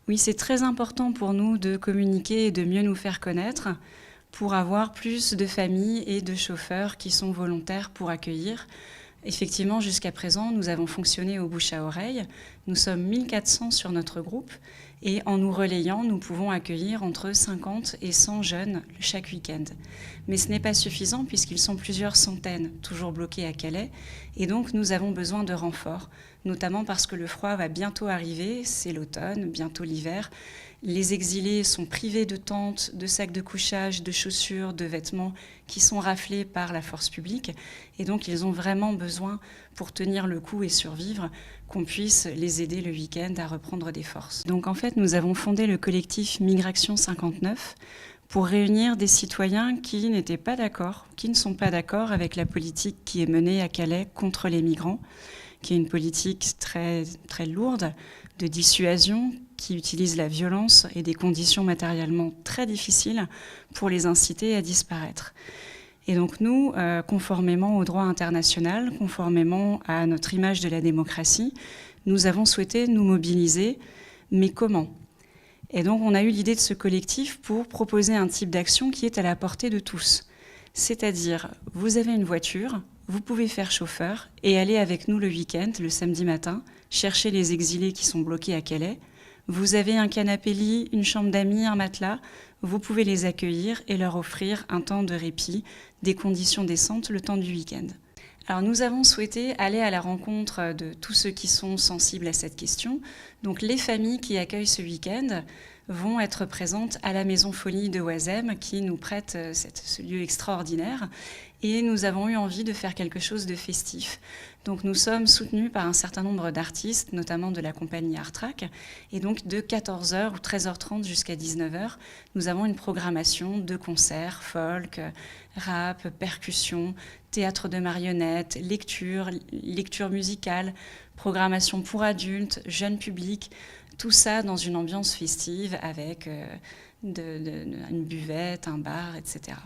Oui, c'est très important pour nous de communiquer et de mieux nous faire connaître pour avoir plus de familles et de chauffeurs qui sont volontaires pour accueillir. Effectivement, jusqu'à présent, nous avons fonctionné au bouche à oreille. Nous sommes 1400 sur notre groupe et en nous relayant, nous pouvons accueillir entre 50 et 100 jeunes chaque week-end. Mais ce n'est pas suffisant puisqu'ils sont plusieurs centaines, toujours bloqués à Calais. Et donc, nous avons besoin de renforts, notamment parce que le froid va bientôt arriver, c'est l'automne, bientôt l'hiver. Les exilés sont privés de tentes, de sacs de couchage, de chaussures, de vêtements qui sont raflés par la force publique. Et donc, ils ont vraiment besoin, pour tenir le coup et survivre, qu'on puisse les aider le week-end à reprendre des forces. Donc, en fait, nous avons fondé le collectif Migration 59 pour réunir des citoyens qui n'étaient pas d'accord, qui ne sont pas d'accord avec la politique qui est menée à Calais contre les migrants, qui est une politique très, très lourde de dissuasion, qui utilise la violence et des conditions matériellement très difficiles pour les inciter à disparaître. Et donc nous, conformément au droit international, conformément à notre image de la démocratie, nous avons souhaité nous mobiliser, mais comment ? Et donc on a eu l'idée de ce collectif pour proposer un type d'action qui est à la portée de tous. C'est-à-dire, vous avez une voiture, vous pouvez faire chauffeur et aller avec nous le week-end, le samedi matin, chercher les exilés qui sont bloqués à Calais. Vous avez un canapé-lit, une chambre d'amis, un matelas. Vous pouvez les accueillir et leur offrir un temps de répit, des conditions décentes le temps du week-end. Alors nous avons souhaité aller à la rencontre de tous ceux qui sont sensibles à cette question. Donc les familles qui accueillent ce week-end vont être présentes à la Maison Folie de Oisem qui nous prête ce lieu extraordinaire. Et nous avons eu envie de faire quelque chose de festif. Donc nous sommes soutenus par un certain nombre d'artistes, notamment de la compagnie Artrac. Et donc de 14h ou 13h30 jusqu'à 19h, nous avons une programmation de concerts, folk, rap, percussion, théâtre de marionnettes, lecture musicale, programmation pour adultes, jeunes publics, tout ça dans une ambiance festive avec une buvette, un bar, etc.